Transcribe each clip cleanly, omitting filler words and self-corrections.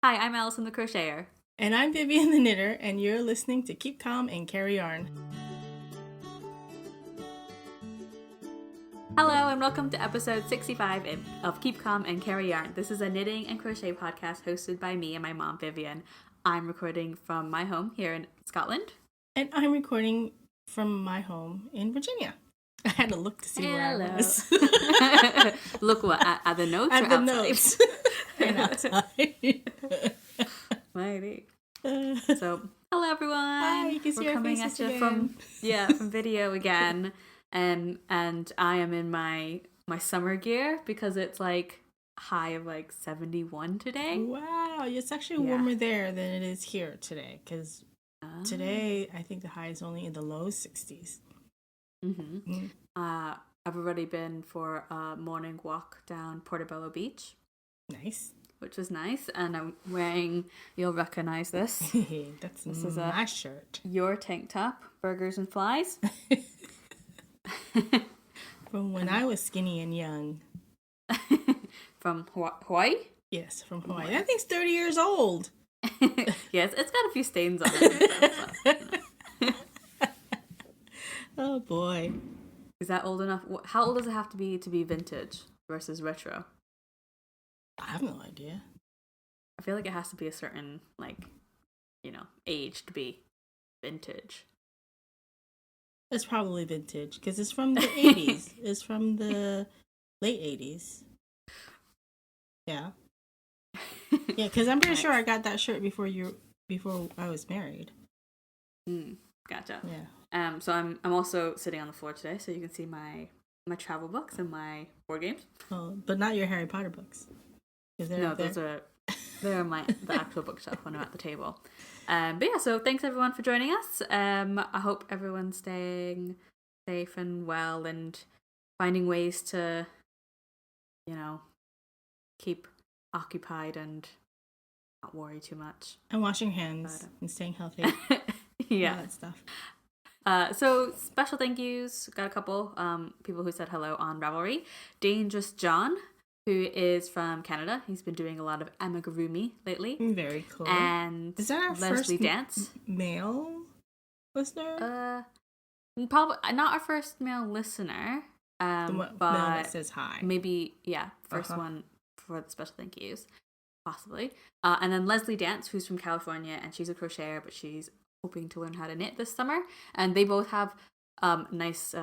Hi, I'm Alyson the Crocheter. And I'm Vivian the Knitter, and you're listening to Keep Calm and Carry Yarn. Hello, and welcome to episode 65 of Keep Calm and Carry Yarn. This is a knitting and crochet podcast hosted by me and my mom, Vivian. I'm recording from my home here in Scotland. And I'm recording from my home in Virginia. I had to look to see where I was. Look what? At the notes at or the outside? notes. And outside. Mighty. So, hello everyone. Hi, you can see We're our coming faces at you again. from video again. And I am in my summer gear because it's like high of like 71 today. Wow, it's actually warmer there than it is here today. Because today, I think the high is only in the low 60s. Mm-hmm. I've already been for a morning walk down Portobello Beach. Nice. Which was nice. And I'm wearing, you'll recognize this. This is my shirt. Your tank top, burgers and flies. From when I was skinny and young. From Hawaii? Yes, from Hawaii. That thing's 30 years old. Yes, it's got a few stains on it. Oh boy. Is that old enough? How old does it have to be vintage versus retro? I have no idea. I feel like it has to be a certain, age to be vintage. It's probably vintage because it's from the 80s. It's from the late 80s. Yeah. Yeah, because I'm pretty sure I got that shirt before I was married. Gotcha. Yeah. So I'm also sitting on the floor today, so you can see my travel books and my board games. Oh, but not your Harry Potter books. No, they're the actual bookshelf when I'm at the table. But yeah, so thanks everyone for joining us. I hope everyone's staying safe and well and finding ways to, keep occupied and not worry too much. And washing hands and staying healthy. Yeah. All that stuff. So special thank yous. Got a couple people who said hello on Ravelry. Dangerous John, who is from Canada. He's been doing a lot of amigurumi lately. Very cool. And is that our Leslie first Dance. Male listener? Probably not our first male listener. But that says hi. Maybe, first one for the special thank yous, possibly. And then Leslie Dance, who's from California, and she's a crocheter, but she's hoping to learn how to knit this summer. And they both have nice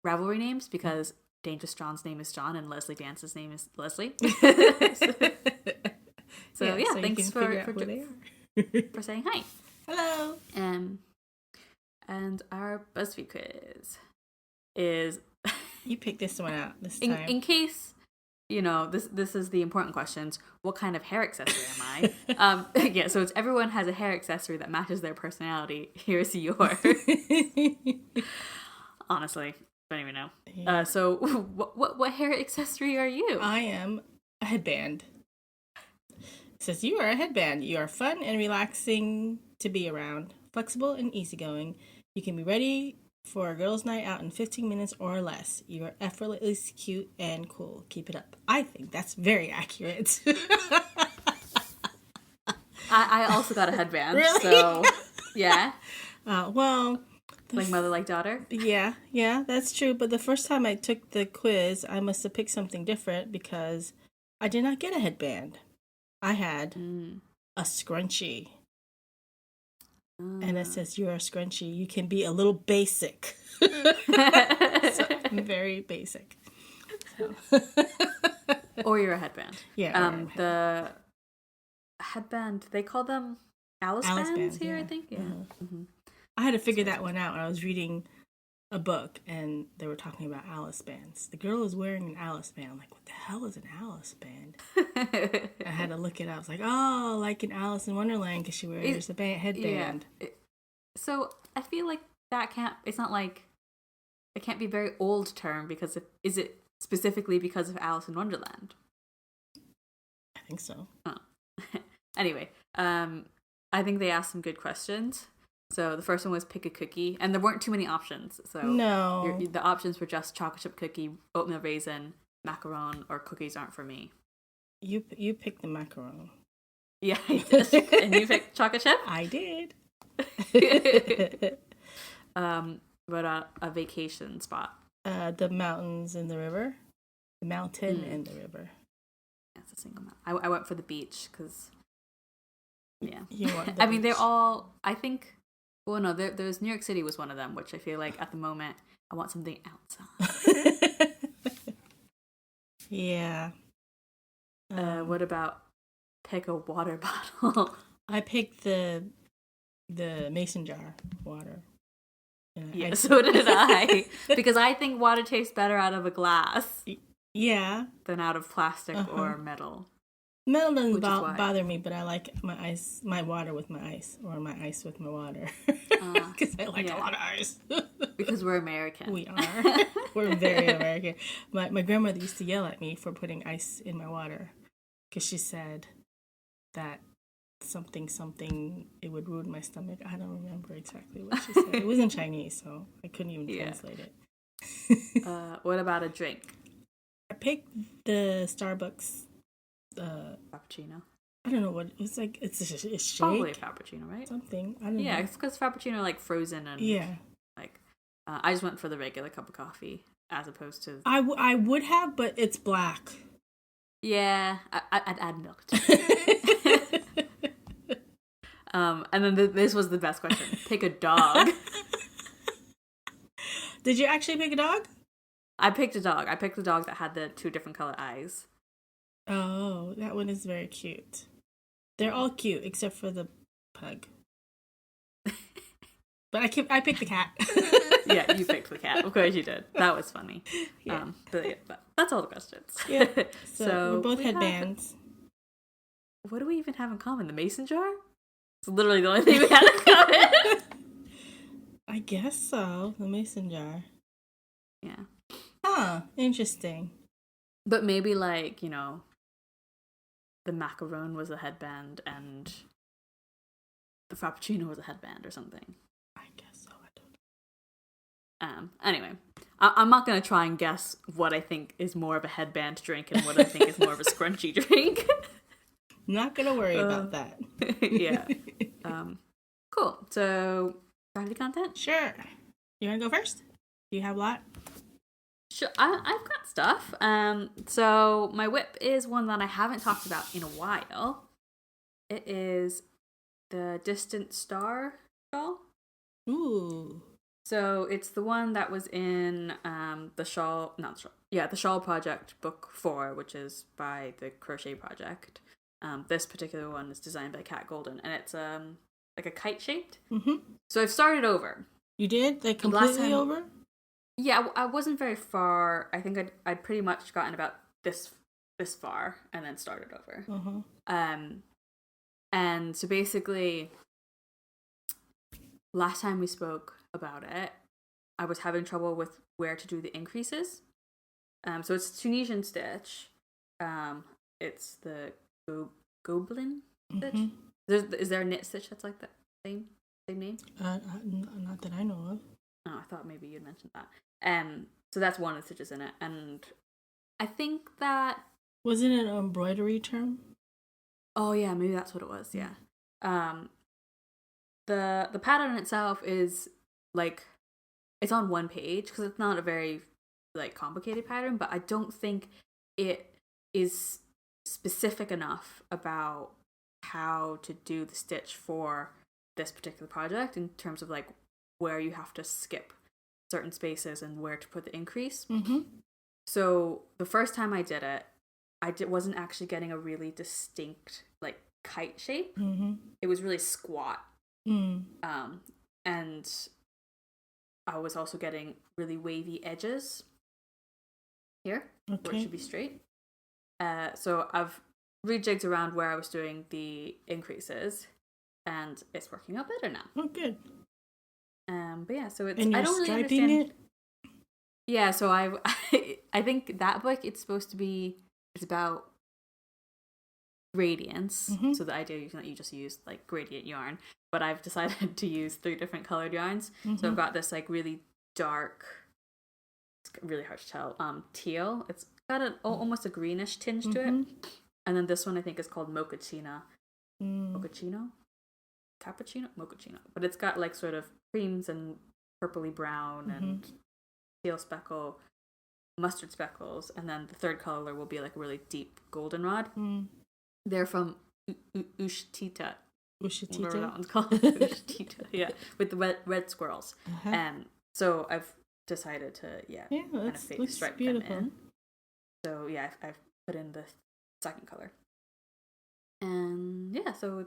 Ravelry names because Dangerous John's name is John and Leslie Dance's name is Leslie. So thanks for saying hi. Hello. And our BuzzFeed quiz is you picked this one out this time. In case this is the important questions. What kind of hair accessory am I? So it's everyone has a hair accessory that matches their personality. Here's yours. Honestly, don't even know. Yeah. So what hair accessory are you? I am a headband. It says you are a headband. You are fun and relaxing to be around, flexible and easygoing. You can be ready for a girls' night out in 15 minutes or less. You are effortlessly cute and cool. Keep it up. I think that's very accurate. I also got a headband. Really? So, yeah. Well... Like mother, like daughter? Yeah, that's true. But the first time I took the quiz, I must have picked something different because I did not get a headband. I had a scrunchie. And it says, you're a scrunchie. You can be a little basic. So I'm very basic. So. Or you're a headband. Yeah. The headband, they call them Alice bands here, I think. Yeah. Mm-hmm. I had to figure that one out when I was reading a book and they were talking about Alice bands. The girl is wearing an Alice band. I'm like, what the hell is an Alice band? I had to look it up. I was like, oh, like in Alice in Wonderland because she wears a headband. Yeah. So I feel like it's not like, it can't be a very old term because is it specifically because of Alice in Wonderland? I think so. Oh. Anyway, I think they asked some good questions. So the first one was pick a cookie, and there weren't too many options. So no, the options were just chocolate chip cookie, oatmeal raisin, macaron, or cookies aren't for me. You picked the macaron. Yeah, I did. And you picked chocolate chip? I did. What a vacation spot? The mountains and the river. The mountain and the river. Yeah, it's a single mountain. I went for the beach because, yeah. I mean, they're all, I think, well, no, there's New York City was one of them, which I feel like at the moment I want something outside. Yeah. What about pick a water bottle? I picked the mason jar water. Yeah, so did I. Because I think water tastes better out of a glass. Yeah. Than out of plastic or metal. Metal doesn't bother me, but I like my water with my ice, or my ice with my water. Because I like a lot of ice. Because we're American. We are. We're very American. My grandmother used to yell at me for putting ice in my water. Because she said that something, it would ruin my stomach. I don't remember exactly what she said. It was in Chinese, so I couldn't even translate it. What about a drink? I picked the Starbucks Frappuccino. I don't know what it's like. It's shake. Probably a Frappuccino, right? Something. I don't know. Yeah, it's because Frappuccino like frozen and like. I just went for the regular cup of coffee as opposed to. I would have, but it's black. Yeah, I'd add milk to it. And then this was the best question. Pick a dog. Did you actually pick a dog? I picked a dog. I picked the dog that had the 2 different color eyes. Oh, that one is very cute. They're all cute except for the pug. But I picked the cat. Yeah, you picked the cat. Of course you did. That was funny. Yeah. But that's all the questions. Yeah. So we're both headbands. What do we even have in common? The mason jar? It's literally the only thing we had in common. I guess so. The mason jar. Yeah. Huh. Interesting. But maybe like, you know, the macaron was a headband and the Frappuccino was a headband or something. I guess so. I don't know. Anyway, I'm not going to try and guess what I think is more of a headband drink and what I think is more of a scrunchy drink. Not going to worry about that. Yeah. Cool. So, Friday content? Sure. You want to go first? Do you have a lot? Sure, I've got stuff. So my whip is one that I haven't talked about in a while. It is the Distant Star shawl. Ooh. So it's the one that was in the Shawl Project book 4, which is by the Crochet Project. This particular one is designed by Kat Golden, and it's like a kite shaped. Mm-hmm. So I've started over. You did? Like completely over? Yeah, I wasn't very far. I think I'd pretty much gotten about this far and then started over. Uh-huh. And so basically, last time we spoke about it, I was having trouble with where to do the increases. So it's Tunisian stitch. It's the Goblin stitch. Mm-hmm. Is there a knit stitch that's like that same name? Not that I know of. Oh, I thought maybe you'd mentioned that. So that's one of the stitches in it, and I think that wasn't it an embroidery term? Oh yeah, maybe that's what it was. Yeah. The pattern itself is like it's on one page because it's not a very like complicated pattern, but I don't think it is specific enough about how to do the stitch for this particular project in terms of like where you have to skip certain spaces and where to put the increase. Mm-hmm. So the first time I did it, wasn't actually getting a really distinct like kite shape. Mm-hmm. It was really squat. Mm. And I was also getting really wavy edges here, where it should be straight. So I've rejigged around where I was doing the increases, and it's working out better now. Oh, good. But yeah, so it's and you're I don't really striping understand. It? Yeah, so I think that book it's about gradients. Mm-hmm. So the idea is that you just use like gradient yarn, but I've decided to use 3 different colored yarns. Mm-hmm. So I've got this like really dark, it's really hard to tell, teal. It's got almost a greenish tinge to it. And then this one I think is called Mochaccino, mochaccino, mochaccino. But it's got like sort of creams and purpley brown and teal speckle, mustard speckles, and then the third color will be like a really deep goldenrod. They're from Ushtita. Whatever that one's called. Ushtita, yeah, with the red squirrels. So I've decided to kind of stripe beautiful. Them in. So yeah, I've put in the second color, and yeah, so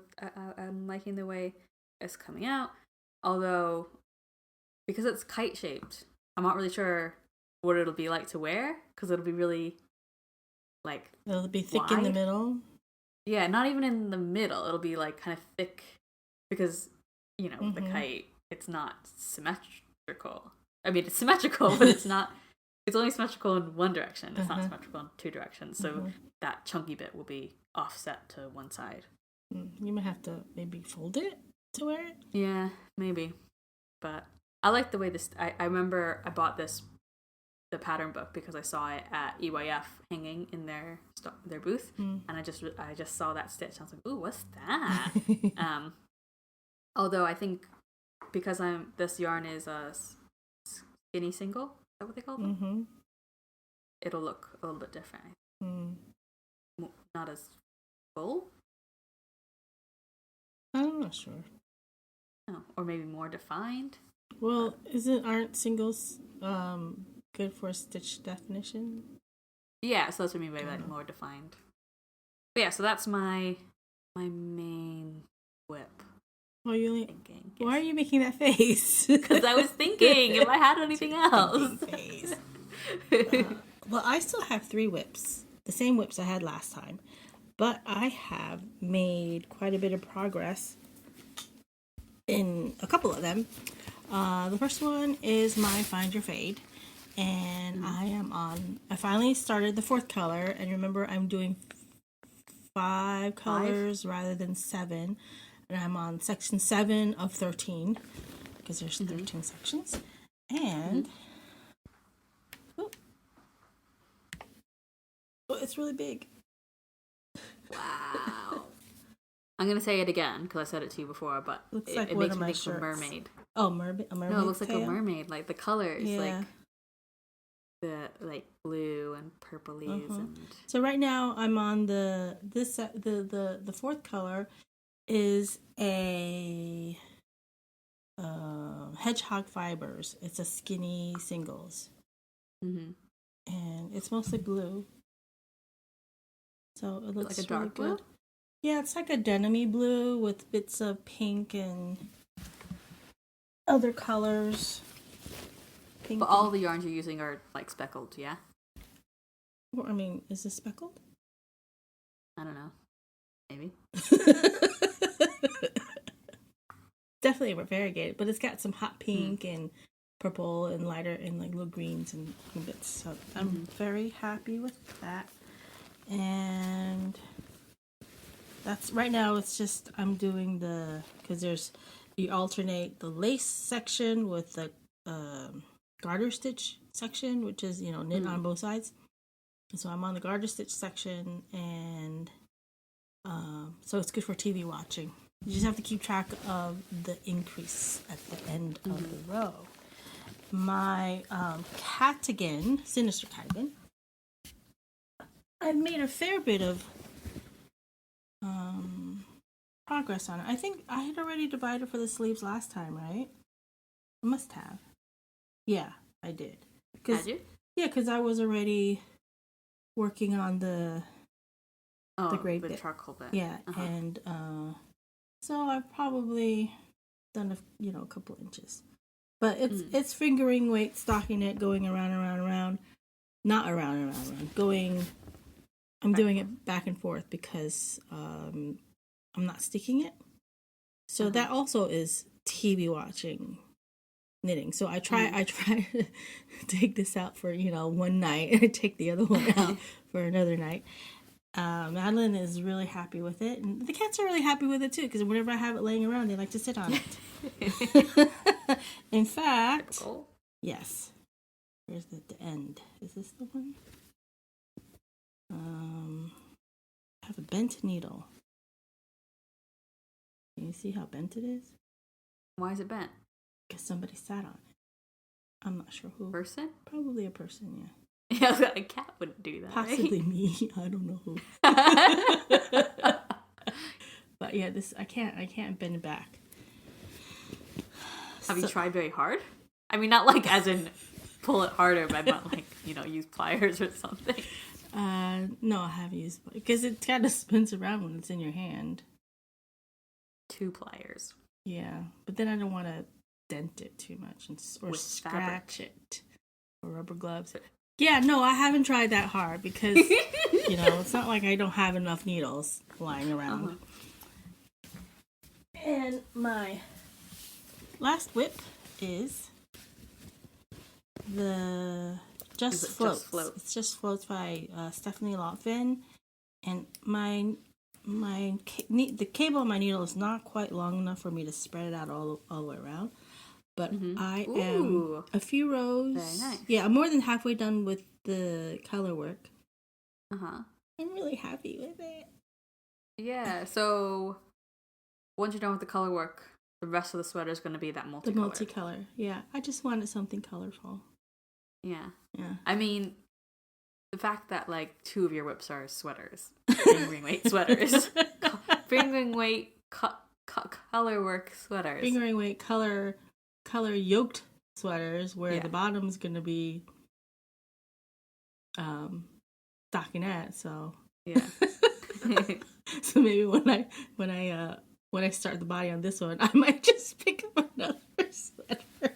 I'm liking the way it's coming out. Although, because it's kite shaped, I'm not really sure what it'll be like to wear, because it'll be really like it'll be thick wide. In the middle. Yeah, not even in the middle. It'll be like kind of thick, because the kite, it's not symmetrical. I mean, it's symmetrical, but it's not. It's only symmetrical in one direction. It's not symmetrical in two directions. So that chunky bit will be offset to one side. You might have to maybe fold it to wear it. Yeah, maybe. But I like the way this. I remember I bought the pattern book because I saw it at EYF hanging in their booth, and I just saw that stitch. I was like, "Ooh, what's that?" Although I think because this yarn is a skinny single, is that what they call them? It'll look a little bit different. Not as full. I'm not sure. Oh, or maybe more defined. Well, aren't singles good for stitch definition? Yeah, so that's what I mean by like more defined. But yeah, so that's my main whip. Why are you making that face? Because I was thinking if I had anything else. Well, I still have 3 whips, the same whips I had last time, but I have made quite a bit of progress in a couple of them. The first one is my Find Your Fade, and I finally started the 4th color, and remember I'm doing 5 colors rather than 7, and I'm on section 7 of 13 because there's 13 sections, and it's really big. Wow. I'm gonna say it again because I said it to you before, but it makes me think of a mermaid. Oh, a mermaid. No, it looks like a mermaid. Like the colors, like the blue and purplies. And so right now I'm on the 4th color is a hedgehog fibers. It's a skinny singles, and it's mostly blue. So it looks like a dark really blue. Good. Yeah, it's like a denim-y blue with bits of pink and other colors. Pink. But all the yarns you're using are like speckled, yeah? Well, I mean, is this speckled? I don't know. Maybe. Definitely variegated, but it's got some hot pink and purple and lighter and like little greens and bits. So I'm very happy with that. And that's right now. It's just I'm doing because you alternate the lace section with the garter stitch section, which is knit on both sides. So I'm on the garter stitch section, and so it's good for TV watching. You just have to keep track of the increase at the end of the row. My cardigan, Sinister cardigan, I've made a fair bit of progress on it. I think I had already divided for the sleeves last time, right? I must have. Yeah, I did. Had you? Yeah, because I was already working on the gray bit. Charcoal bit. Yeah, and so I've probably done a couple inches. But it's fingering weight, stocking it, going around. Not around. Going. I'm doing it back and forth because I'm not sticking it. So that also is TV watching knitting. So I try to take this out for one night and I take the other one out for another night. Madeline is really happy with it, and the cats are really happy with it too because whenever I have it laying around, they like to sit on it. In fact, yes. Where's the end? Is this the one? I have a bent needle. You see how bent it is? Why is it bent? Because somebody sat on it. I'm not sure who. Person? Probably a person, yeah. Yeah, a cat wouldn't do that. Possibly right? me. I don't know who. But yeah, I can't bend it back. Have you tried very hard? I mean, not like as in pull it harder, but not like, use pliers or something. No, I haven't used, because it kind of spins around when it's in your hand. 2 pliers. Yeah, but then I don't want to dent it too much or with scratch fabric. it. Or rubber gloves. Yeah, no, I haven't tried that hard because, it's not like I don't have enough needles lying around. Uh-huh. And my last whip is the Just Floats. Just Float? It's Just Floats by Stephanie Lotfin. And the cable on my needle is not quite long enough for me to spread it out all the way around. But I am a few rows. Very nice. Yeah, I'm more than halfway done with the color work. Uh-huh. I'm really happy with it. Yeah, so once you're done with the color work, the rest of the sweater is going to be that multicolor. The multicolor, yeah. I just wanted something colorful. Yeah. Yeah. I mean, the fact that, 2 of your whips are sweaters. Fingering weight sweaters. Fingering weight color work sweaters. Fingering weight color yoked sweaters where the bottom's going to be stockinette, so yeah. So maybe when I start the body on this one, I might just pick up another sweater.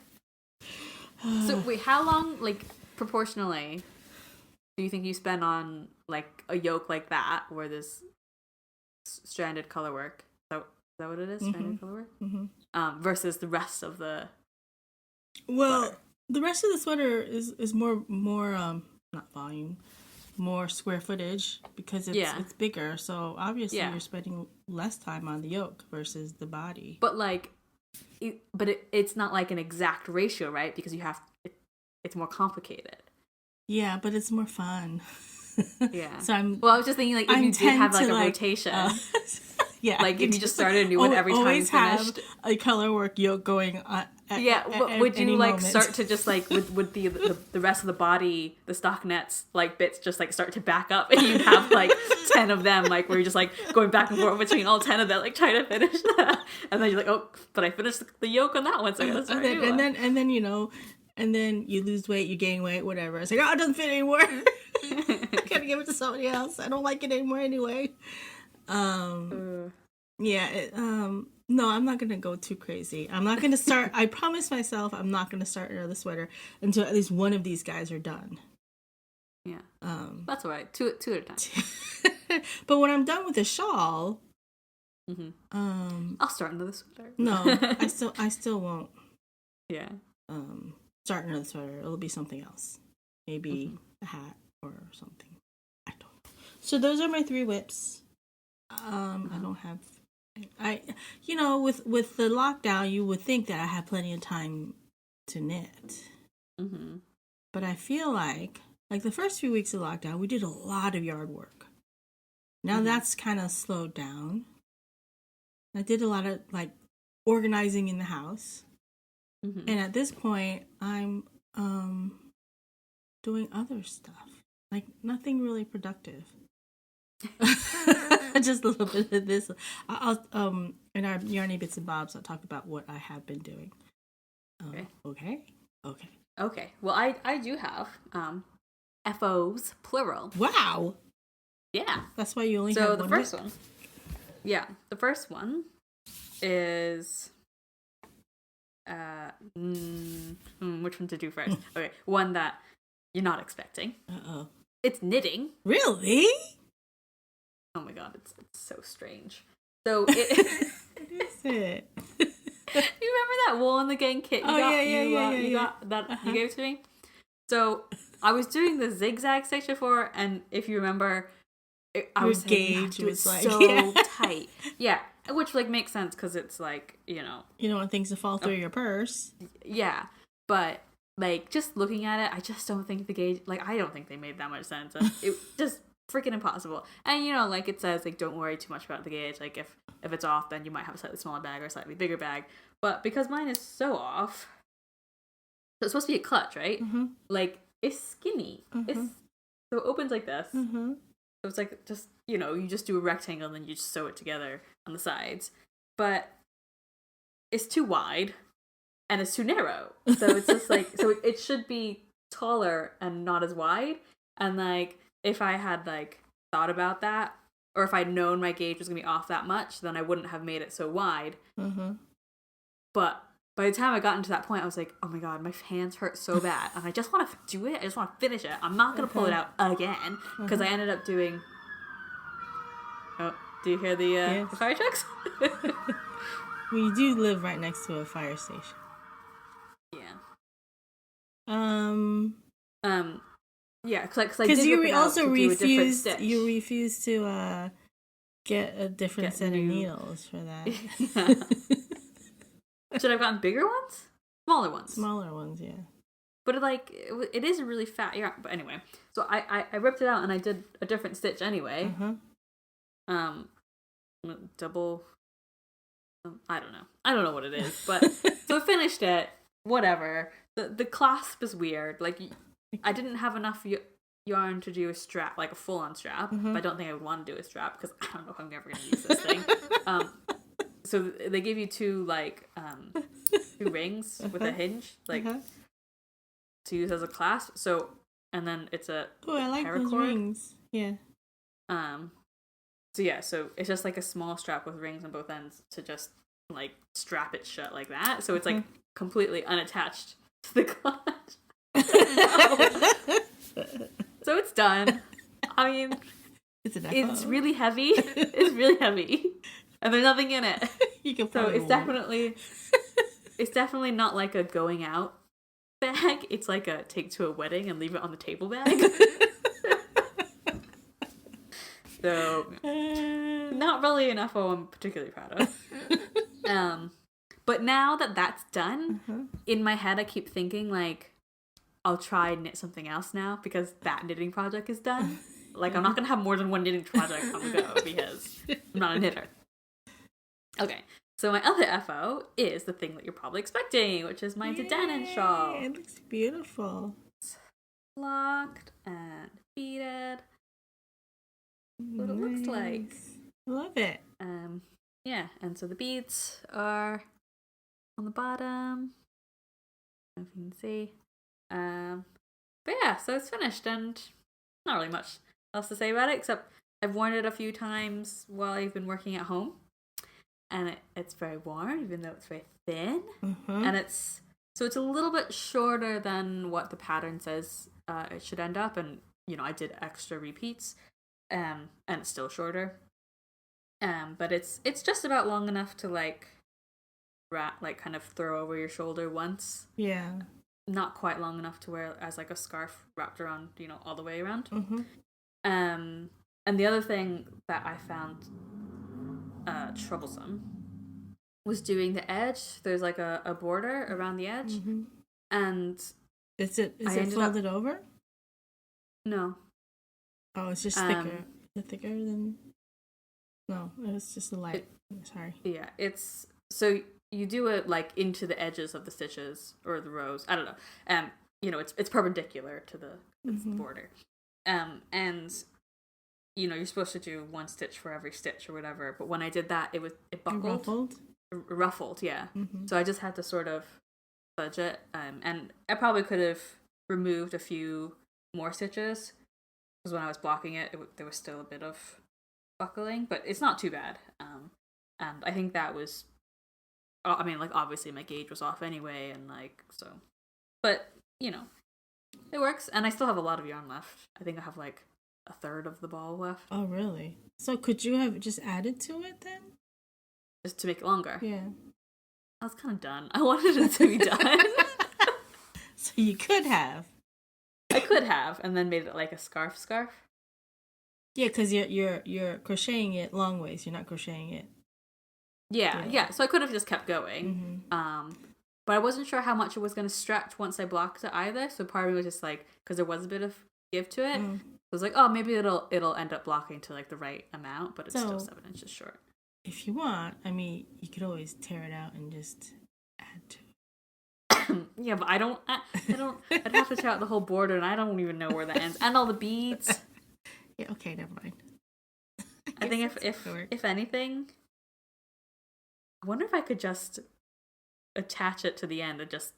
So wait, how long, proportionally, do you think you spend on a yoke like that where there's stranded color work? Is that what it is? Stranded color work? Mm-hmm. Versus the rest of the sweater? The rest of the sweater is more not volume, more square footage because it's bigger. So obviously you're spending less time on the yoke versus the body. But it's not like an exact ratio, right? Because it's more complicated. Yeah, but it's more fun. Yeah. So I was just thinking if you did have a rotation. Yeah. If you just started a new one every time you finished. Have a color work yoke going on. Would you start to just would the rest of the body, the stockinettes bits just start to back up and you have 10 of them where you're just going back and forth between all 10 of them trying to finish that, and then you're oh, but I finished the yoke on that one, so I gotta start a new one. And then you lose weight, you gain weight, whatever. It's it doesn't fit anymore. I gotta give it to somebody else. I don't like it anymore anyway. No, I'm not gonna go too crazy. I'm not gonna start. I promise myself I'm not gonna start another sweater until at least one of these guys are done. Yeah, that's all right. Two at a time. But when I'm done with the shawl, I'll start another sweater. No, I still won't. Yeah. Start another sweater. It'll be something else. Maybe a hat or something. I don't know. So those are my 3 whips. I don't have. With the lockdown, you would think that I have plenty of time to knit. Mm-hmm. But I feel like the first few weeks of lockdown, we did a lot of yard work. Now that's kind of slowed down. I did a lot of organizing in the house. Mm-hmm. And at this point, I'm doing other stuff. Nothing really productive. Just a little bit of this. I'll in our Yarny Bits and Bobs, I'll talk about what I have been doing. Okay. Well, I do have FOs plural. Wow. Yeah. That's why you only have one. So the first one. Yeah, the first one is which one to do first? Okay, one that you're not expecting. Uh-oh. It's knitting. Really? Oh my god, it's so strange. So it what is it? You remember that Wool in the Gang kit you got? You got that you gave to me? So I was doing the zigzag section before, and if you remember, I was saying you have to do it so tight. Yeah, which makes sense because it's you don't want things to fall through your purse. Yeah, but just looking at it, I just don't think the gauge. I don't think they made that much sense. And it just freaking impossible. And you know, like it says, like don't worry too much about the gauge. Like if it's off, then you might have a slightly smaller bag or a slightly bigger bag. But because mine is so off, so it's supposed to be a clutch, right? Mm-hmm. Like it's skinny. It's so it opens like this. Mm-hmm. So it's like just, you know, you just do a rectangle and then you just sew it together on the sides. But it's too wide and it's too narrow. So it's just like, so it should be taller and not as wide. And like, if I had like thought about that, or if I'd known my gauge was going to be off that much, then I wouldn't have made it so wide. Mm-hmm. But by the time I got into that point, I was like, oh my god, my hands hurt so bad. And I just want to do it. I just want to finish it. I'm not going to pull it out again. Because I ended up doing... Oh, do you hear the fire trucks? We do live right next to a fire station. Yeah. Yeah, because you also refused. You refused to get a different set of needles for that. Yeah. Should I have gotten bigger ones? Smaller ones. Smaller ones, yeah. But it is a really fat yarn. But anyway, so I ripped it out and I did a different stitch anyway. Double. I don't know what it is, but so I finished it. Whatever. The clasp is weird. Like I didn't have enough yarn to do a strap, like a full on strap. But I don't think I would want to do a strap because I don't know if I'm ever going to use this thing. So they give you two rings with a hinge, to use as a clasp. So, and then it's a I like those rings. Yeah. So yeah, so it's just like a small strap with rings on both ends to just like strap it shut like that. So it's like completely unattached to the clutch. So it's done. I mean, it's really heavy. It's really heavy. And there's nothing in it. So it's definitely not like a going out bag. It's like a take to a wedding and leave it on the table bag. So not really an FO I'm particularly proud of. But now that that's done, in my head I keep thinking like I'll try and knit something else now because that knitting project is done. Like I'm not gonna have more than one knitting project on the go because I'm not a knitter. Okay, so my other FO is the thing that you're probably expecting, which is my De Danann shawl. It looks beautiful. It's locked and beaded. What it looks like. Love it. Yeah, and so the beads are on the bottom. I don't know if you can see. But yeah, so it's finished and not really much else to say about it except I've worn it a few times while I've been working at home. And it's very warm, even though it's very thin. And it's a little bit shorter than what the pattern says it should end up. And, you know, I did extra repeats. And it's still shorter. But it's just about long enough to, like, kind of throw over your shoulder once. Yeah. Not quite long enough to wear as, like, a scarf wrapped around, you know, all the way around. And the other thing that I found... troublesome was doing the edge. There's like a border around the edge, and is it folded over? No. Oh, it's just thicker. Is it thicker than? No, it's just a light. Sorry. Yeah, it's so you do it like into the edges of the stitches or the rows. I don't know. You know, it's perpendicular to the border. And you know, you're supposed to do one stitch for every stitch or whatever, but when I did that, it buckled. Ruffled, yeah. So I just had to sort of fudge it, and I probably could have removed a few more stitches, because when I was blocking it, there was still a bit of buckling, but it's not too bad. And I think that was, I mean, like, obviously my gauge was off anyway, and like, so, but, you know, it works, and I still have a lot of yarn left. I think I have like a third of the ball left. Oh, really? So could you have just added to it then? Just to make it longer? Yeah. I was kind of done. I wanted it to be done. So you could have. I could have, and then made it like a scarf. Yeah, because you're crocheting it long ways. You're not crocheting it. Yeah. So I could have just kept going. But I wasn't sure how much it was going to stretch once I blocked it either. So part of me was just like, because there was a bit of give to it, I it's like, oh, maybe it'll end up blocking to like the right amount, but it's still 7 inches short. If you want, I mean, you could always tear it out and just add to it. Yeah, but I don't. I'd have to tear out the whole border, and I don't even know where that ends, and all the beads. Yeah. Okay. Never mind. I think if anything, I wonder if I could just attach it to the end and just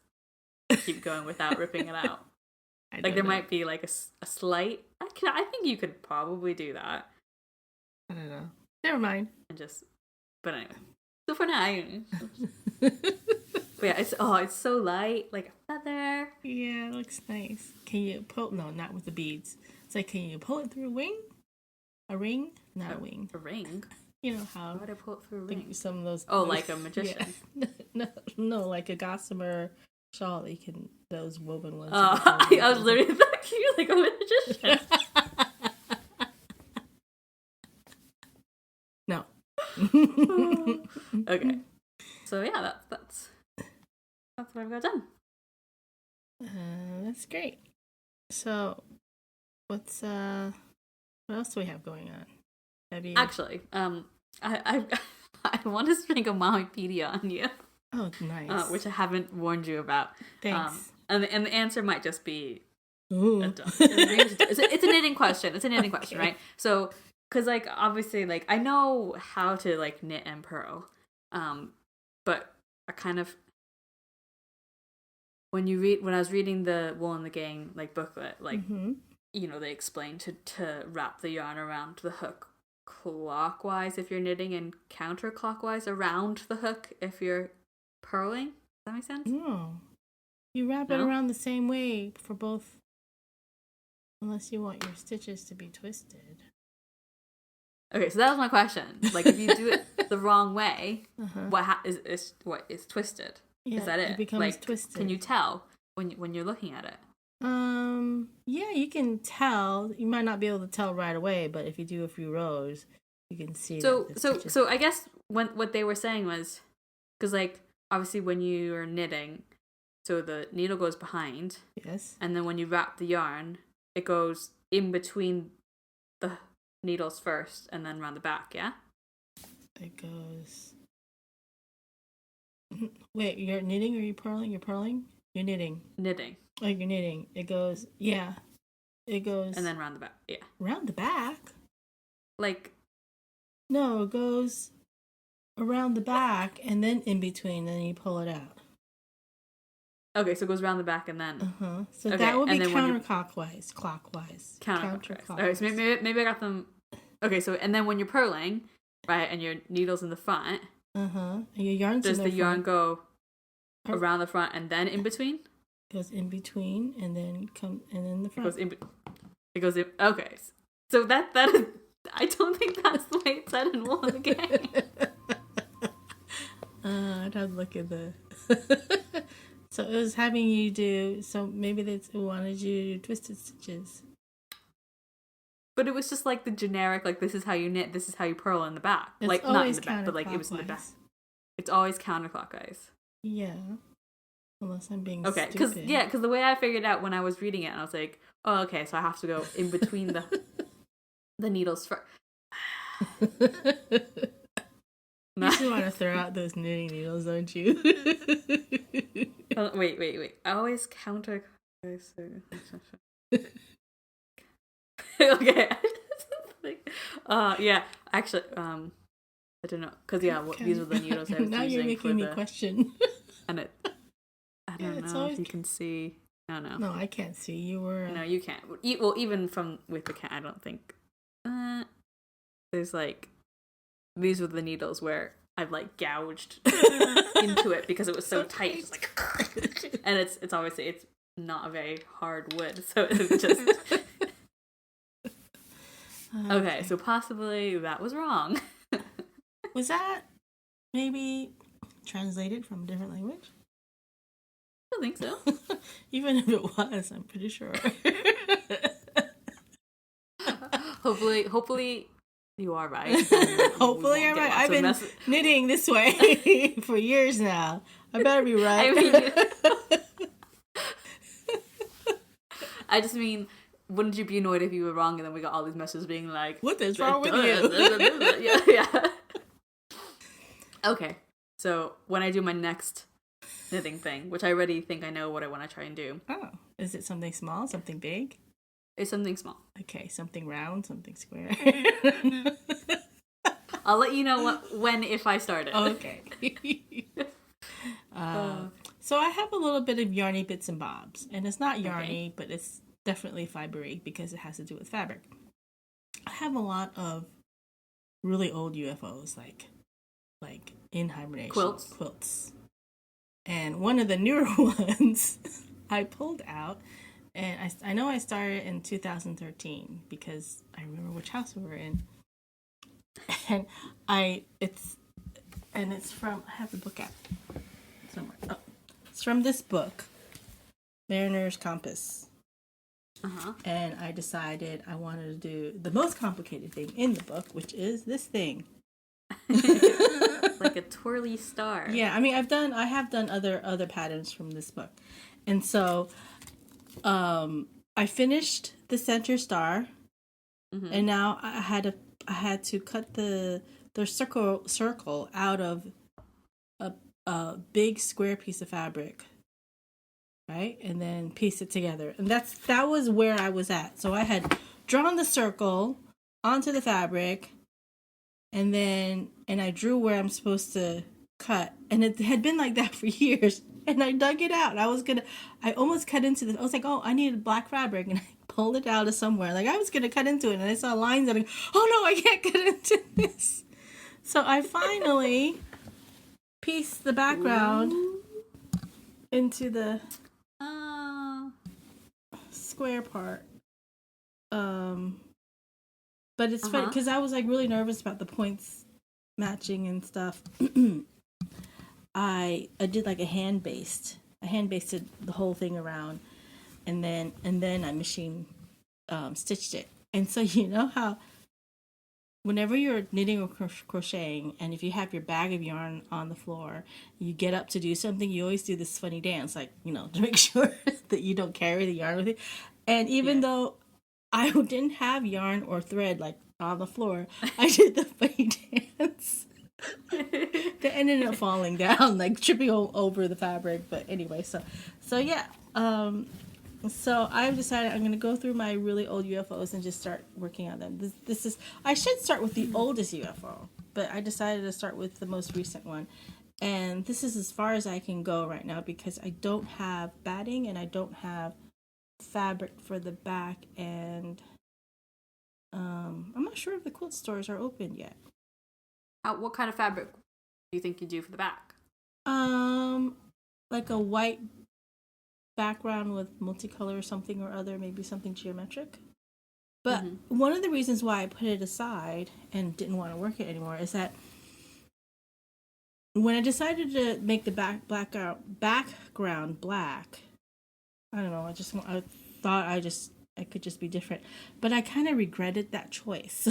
keep going without ripping it out. Like there might be like a slight. I think you could probably do that. I don't know. Never mind. And just. But anyway, so for now, but yeah, it's so light, like a feather. Yeah, it looks nice. Can you pull? No, not with the beads. It's like, can you pull it through a wing? A ring? Not a wing. A ring? You know how? Why would I pull it through a ring? Some of those. Oh, like a magician. Yeah. No, like a gossamer shawl. That you can those woven ones. I was literally thinking you're like a magician. No. Okay. So yeah, that's what I've got done. That's great. So, what else do we have going on? Have you actually? I want to spring a Cmonpedia on you. Oh, nice. Which I haven't warned you about. Thanks. And the answer might just be. Ooh. It's a knitting question. It's a knitting question, right? So. Because, like, obviously, like, I know how to, like, knit and purl. But I kind of... When I was reading the Wool and the Gang, like, booklet, like, you know, they explained to wrap the yarn around the hook clockwise if you're knitting and counterclockwise around the hook if you're purling. Does that make sense? No. You wrap it around the same way for both. Unless you want your stitches to be twisted. Okay, so that was my question. Like, if you do it the wrong way, what is twisted? Yeah, is that it? It becomes like, twisted. Can you tell when you're looking at it? Yeah, you can tell. You might not be able to tell right away, but if you do a few rows, you can see. So I guess what they were saying was, because like obviously when you are knitting, so the needle goes behind. Yes. And then when you wrap the yarn, it goes in between the needles first and then around the back, yeah? It goes... Wait, you're knitting or are you purling? You're purling? You're knitting. Knitting. Oh, you're knitting. It goes... Yeah. It goes... And then around the back, yeah. Around the back? Like... No, it goes around the back and then in between, then you pull it out. Okay, so it goes around the back and then... So that would be counterclockwise. Clockwise. Counterclockwise. Okay, so maybe I got them... Okay, so and then when you're purling, right, and your needle's in the front... And your yarn's does the yarn go around the front and then in between? Goes in between and then the front. It goes in... Okay, so that is... I don't think that's the way it's said in Wool and the Gang. I'd have to look at the... So it was having you do... So maybe they wanted you to do twisted stitches. But it was just like the generic, like, this is how you knit, this is how you purl in the back. It's like, not in the back, but like, it was in the back. It's always counterclockwise. Yeah. Unless I'm being stupid. Okay, because the way I figured out when I was reading it, and I was like, oh, okay, so I have to go in between the needles first. You just want to throw out those knitting needles, don't you? Wait. I always counterclockwise. Okay. Yeah, actually, I don't know, because these are the needles I was now using. Now you're making me question. And I don't know if you can see. I don't know. No, I can't see. You were. No, you can't. Well, even with the cat, I don't think. There's like, these were the needles where I've like gouged into it because it was so tight. Just like, and it's obviously it's not a very hard wood, so it just. Okay, so possibly that was wrong. Was that maybe translated from a different language? I don't think so. Even if it was, I'm pretty sure. Hopefully you are right. Hopefully I'm right. I've been knitting this way for years now. I better be right. I just mean... wouldn't you be annoyed if you were wrong and then we got all these messages being like, what is wrong with you? yeah. Okay, so when I do my next knitting thing, which I already think I know what I want to try and do. Oh, is it something small, something big? It's something small. Okay, something round, something square. I'll let you know if I start it. Okay. So I have a little bit of yarny bits and bobs, and it's not yarny, but it's definitely fibery because it has to do with fabric. I have a lot of really old UFOs, like in hibernation quilts, and one of the newer ones I pulled out, and I know I started in 2013 because I remember which house we were in, and it's from, I have the book out somewhere. Oh, it's from this book, Mariner's Compass. And I decided I wanted to do the most complicated thing in the book, which is this thing. Like a twirly star. Yeah, I mean, I have done other patterns from this book. And so I finished the center star, and now I had to cut the circle out of a big square piece of fabric, right? And then piece it together. And that was where I was at. So I had drawn the circle onto the fabric, and I drew where I'm supposed to cut. And it had been like that for years. And I dug it out. I almost cut into I was like, oh, I needed black fabric. And I pulled it out of somewhere. Like, I was going to cut into it. And I saw lines and I go, oh no, I can't cut into this. So I finally pieced the background into the square part. But it's funny because I was like really nervous about the points matching and stuff. I did like I hand basted the whole thing around, and then I machine stitched it. And so you know how whenever you're knitting or crocheting, and if you have your bag of yarn on the floor, you get up to do something, you always do this funny dance, like, you know, to make sure that you don't carry the yarn with you. And even though I didn't have yarn or thread like on the floor, I did the funny dance. That ended up falling down, like tripping over the fabric. But anyway, so yeah. So I've decided I'm going to go through my really old UFOs and just start working on them. This is, I should start with the oldest UFO, but I decided to start with the most recent one. And this is as far as I can go right now because I don't have batting and I don't have fabric for the back, and I'm not sure if the quilt stores are open yet. What kind of fabric do you think you do for the back? Like a white background with multicolor or something or other, maybe something geometric. But one of the reasons why I put it aside and didn't want to work it anymore is that when I decided to make the background black, I don't know, I thought I could just be different, but I kind of regretted that choice.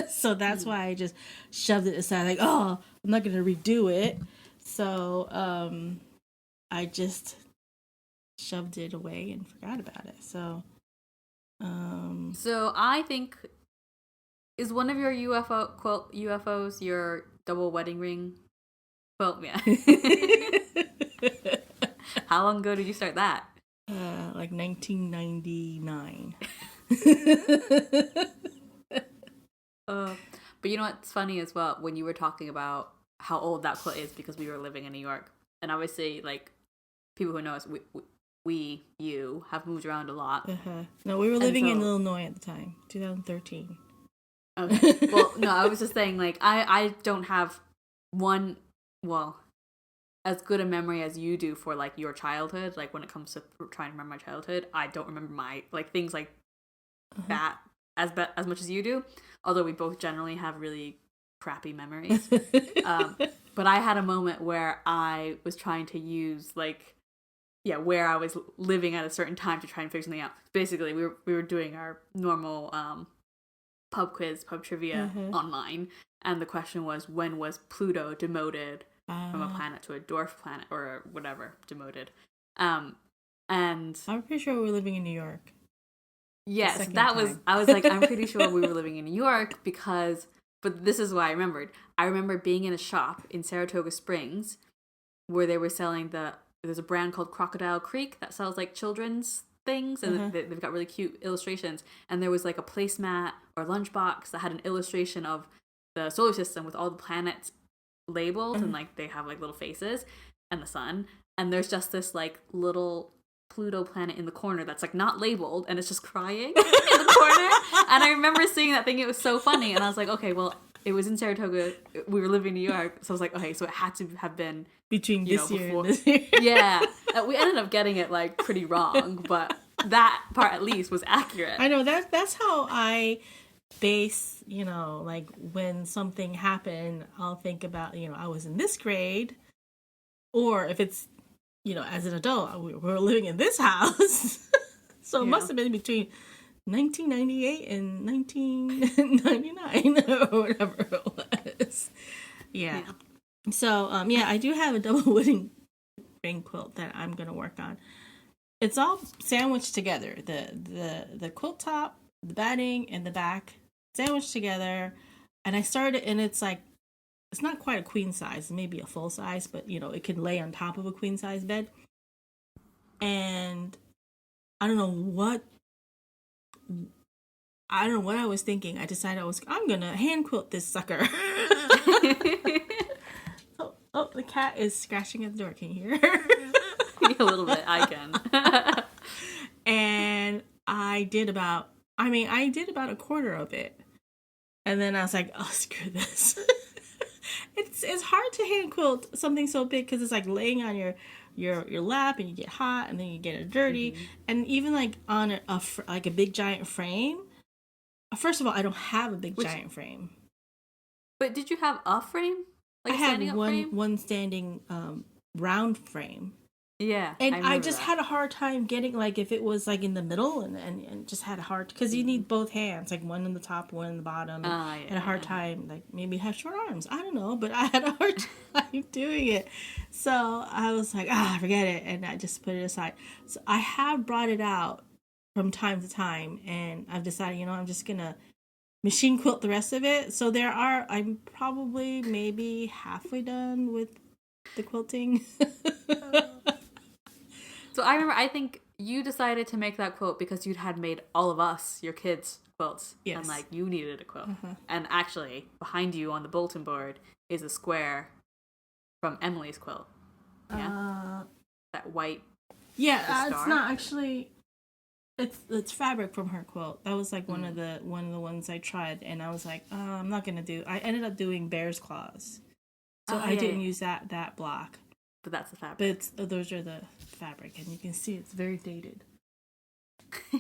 So that's why I just shoved it aside, like, oh, I'm not going to redo it. So I just shoved it away and forgot about it. So I think, is one of your UFOs your double wedding ring quilt? Yeah. How long ago did you start that? Like 1999. But you know what's funny as well, when you were talking about how old that quilt is, because we were living in New York, and obviously, like, people who know us, you have moved around a lot. No, we were living in Illinois at the time, 2013. Okay. Well, no, I was just saying, like, I don't have as good a memory as you do for, like, your childhood. Like, when it comes to trying to remember my childhood, I don't remember my, like, things like that as much as you do. Although we both generally have really crappy memories. But I had a moment where I was trying to use, like, where I was living at a certain time to try and figure something out. Basically, we were doing our normal pub quiz, pub trivia online, and the question was, when was Pluto demoted from a planet to a dwarf planet, or whatever, demoted? And I'm pretty sure we were living in New York. Yes, that was, I was like, I'm pretty sure we were living in New York but this is why I remembered. I remember being in a shop in Saratoga Springs where they were selling there's a brand called Crocodile Creek that sells like children's things, and they've got really cute illustrations. And there was like a placemat or lunchbox that had an illustration of the solar system with all the planets labeled, and like they have like little faces and the sun. And there's just this like little Pluto planet in the corner that's like not labeled, and it's just crying in the corner. And I remember seeing that, thinking it was so funny, and I was like, okay, well, it was in Saratoga, we were living in New York, so I was like, okay, so it had to have been between this year and this year. Yeah, we ended up getting it like pretty wrong, but that part at least was accurate. I know, that's how I base, like when something happened, I'll think about, I was in this grade, or if it's, as an adult, we were living in this house. So it must have been between 1998 and 1999 or whatever it was. Yeah. So, I do have a double wedding ring quilt that I'm going to work on. It's all sandwiched together. The quilt top, the batting, and the back sandwiched together. And I started, and it's like, it's not quite a queen size, maybe a full size, but it can lay on top of a queen size bed. And I don't know what I was thinking. I decided I'm gonna hand quilt this sucker. Oh, the cat is scratching at the door. Can you hear her? A little bit, I can. And I did about a quarter of it. And then I was like, oh, screw this. It's hard to hand quilt something so big because it's like laying on your lap, and you get hot, and then you get it dirty. And even like on a big giant frame. First of all, I don't have a big giant frame. But did you have a frame? Like I had one standing round frame. Yeah, and I just had a hard time getting, like, if it was like in the middle, and just had a hard, because you need both hands, like one in the top, one in the bottom, and a hard time, like maybe have short arms, I don't know, but I had a hard time doing it. So I was like, forget it, and I just put it aside. So I have brought it out from time to time, and I've decided, I'm just gonna machine quilt the rest of it. So I'm probably maybe halfway done with the quilting. So I remember, I think you decided to make that quilt because you had made all of us, your kids, quilts. Yes. And like, you needed a quilt. And actually, behind you on the bulletin board is a square from Emily's quilt. Yeah? That white. Yeah, it's not actually. It's fabric from her quilt. That was like one of the ones I tried, and I was like, I'm not gonna do. I ended up doing bear's claws, so I didn't use that block. But that's the fabric. But those are the fabric, and you can see it's very dated.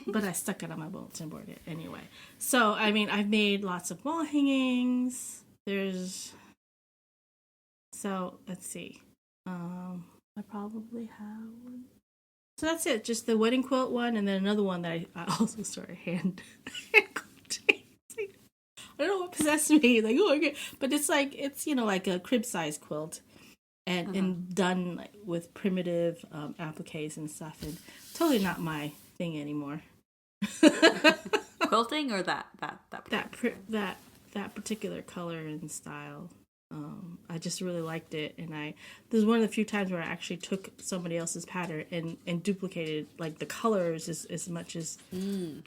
But I stuck it on my bulletin board anyway. So I've made lots of wall hangings. So let's see. I probably have one. So that's it. Just the wedding quilt one, and then another one that I also started hand quilting. I don't know what possessed me. Like, okay, but it's like like a crib size quilt. And done like with primitive appliques and stuff, and totally not my thing anymore. Quilting or that particular color and style. I just really liked it, and this is one of the few times where I actually took somebody else's pattern and duplicated like the colors as much as. The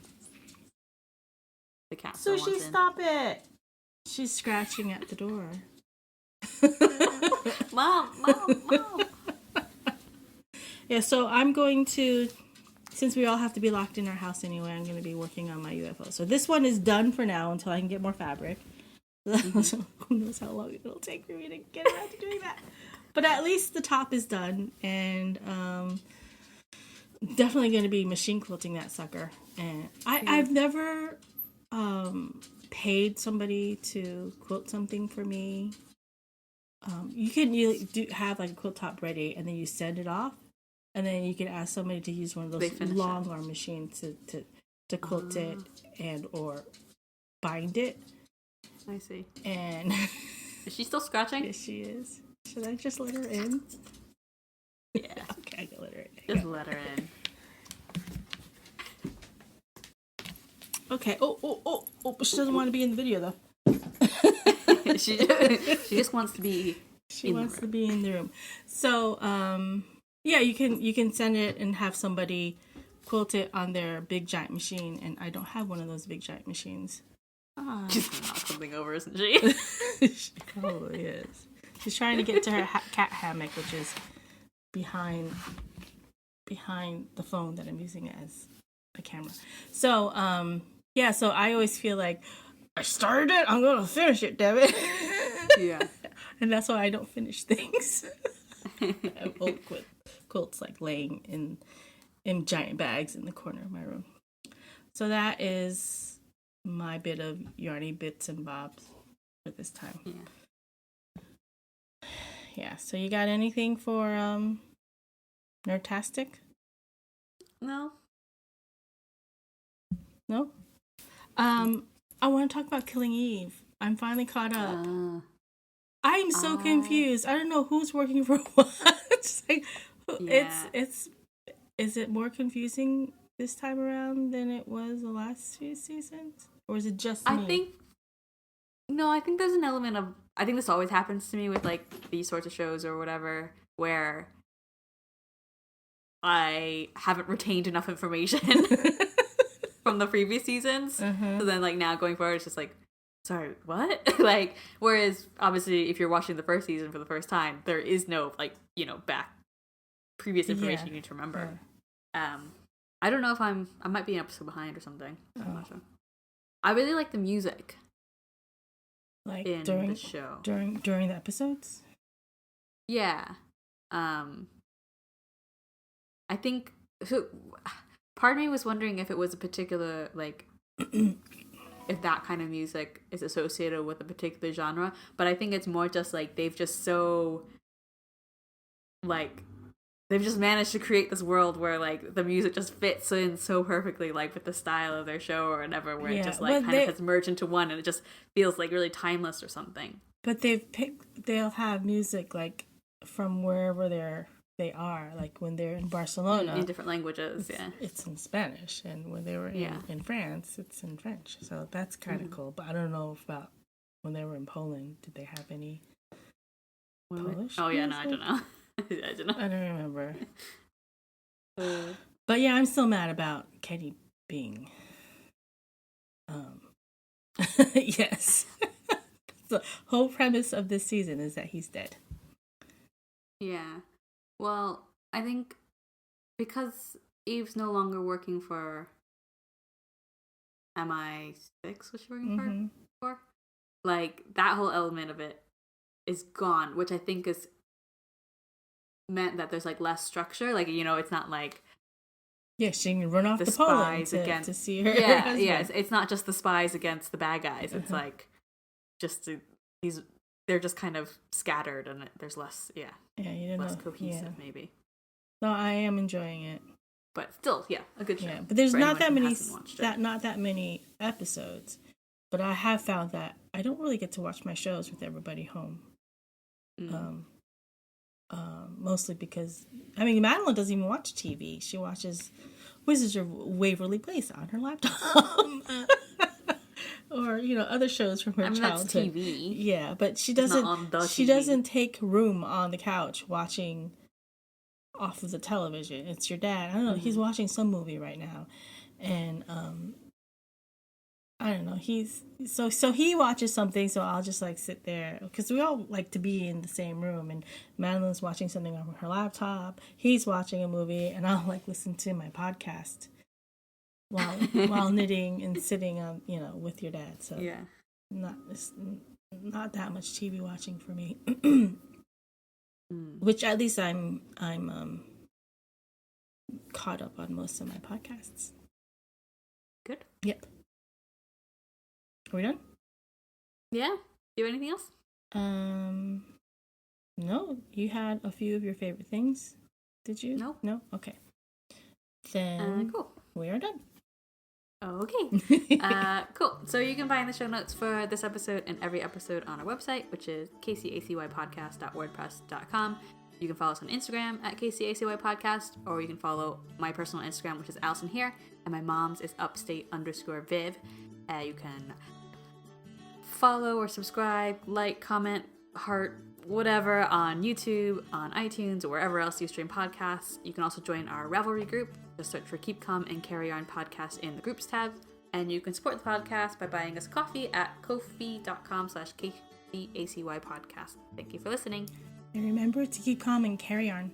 cat. Sushi, stop it! She's scratching at the door. Mom. Yeah, so I'm going to, since we all have to be locked in our house anyway, I'm going to be working on my UFO. So this one is done for now until I can get more fabric. So who knows how long it'll take for me to get around to doing that. But at least the top is done, and definitely going to be machine quilting that sucker. And I've never paid somebody to quilt something for me. You can have like a quilt top ready, and then you send it off, and then you can ask somebody to use one of those long arm machines to quilt it and or bind it. I see. And is she still scratching? Yes, she is. Should I just let her in? Yeah. Okay, I can let her in. Just let her in. Okay. Oh! But she doesn't want to be in the video though. she just wants to be. She wants to be in the room. So, yeah, you can send it and have somebody quilt it on their big giant machine. And I don't have one of those big giant machines. She's gonna knock something over, isn't she? She probably is. She's trying to get to her cat hammock, which is behind the phone that I'm using as a camera. So, yeah. So I always feel like I started it, I'm gonna finish it, damn it. Yeah. And that's why I don't finish things. I have old quilts like laying in giant bags in the corner of my room. So that is my bit of yarny bits and bobs for this time. Yeah. Yeah. So you got anything for Nerdtastic? No. No? I want to talk about Killing Eve. I'm finally caught up. I'm so confused. I don't know who's working for what. It's like, is it more confusing this time around than it was the last few seasons? Or is it just me? I think there's an element of, I think this always happens to me with like these sorts of shows or whatever, where I haven't retained enough information from the previous seasons. So then like now going forward, it's just like, sorry, what? Like, whereas obviously if you're watching the first season for the first time, there is no like, back previous information you need to remember. Yeah. I don't know if I might be an episode behind or something. I'm not sure. I really like the music. Like in during the show. During the episodes? Yeah. I think part of me was wondering if it was a particular like if that kind of music is associated with a particular genre, but I think it's more just like they've just managed to create this world where like the music just fits in so perfectly like with the style of their show or whatever, where it just like kind of has merged into one and it just feels like really timeless or something. But they'll have music like from wherever they are, like when they're in Barcelona in different languages. It's in Spanish, and when they were in France it's in French, so that's kind of cool. But I don't know about when they were in Poland, did they have any Polish music? No, I don't know. I don't know. I don't remember. But yeah, I'm still mad about Kenny being yes. The whole premise of this season is that he's dead. Yeah. Well, I think because Eve's no longer working for MI6, was she working for? Like, that whole element of it is gone, which I think is meant that there's, like, less structure. Like, it's not like... Yeah, she can run off the Poland to see her husband. Yeah, it's not just the spies against the bad guys. It's, like, just they're just kind of scattered and there's less, less cohesive, maybe. No, I am enjoying it. But still, a good show. Yeah, but there's not that many episodes. But I have found that I don't really get to watch my shows with everybody home. Mostly because, Madeline doesn't even watch TV. She watches Wizards of Waverly Place on her laptop. Or, other shows from her childhood. That's TV. Yeah, but she doesn't take room on the couch watching off of the television. It's your dad. I don't know. He's watching some movie right now. And, I don't know. So he watches something, so I'll just like sit there because we all like to be in the same room. And Madeline's watching something on her laptop. He's watching a movie, and I'll like listen to my podcast while knitting and sitting on with your dad. So not that much TV watching for me. Which at least I'm caught up on most of my podcasts. Good. Yep. Are we done? Yeah. Do you have anything else? No. You had a few of your favorite things. Did you? No. Okay. Then cool. We are done. Okay. Cool. So you can find the show notes for this episode and every episode on our website, which is kcacypodcast.wordpress.com. You can follow us on Instagram at KCACY Podcast, or you can follow my personal Instagram, which is Alyson here, and my mom's is upstate_Viv. You can follow or subscribe, like, comment, heart, whatever on YouTube, on iTunes, or wherever else you stream podcasts. You can also join our Ravelry group. Just search for Keep Calm and Carry On Podcast in the groups tab. And you can support the podcast by buying us coffee at ko-fi.com/KCACY Podcast. Thank you for listening. And remember to keep calm and carry on.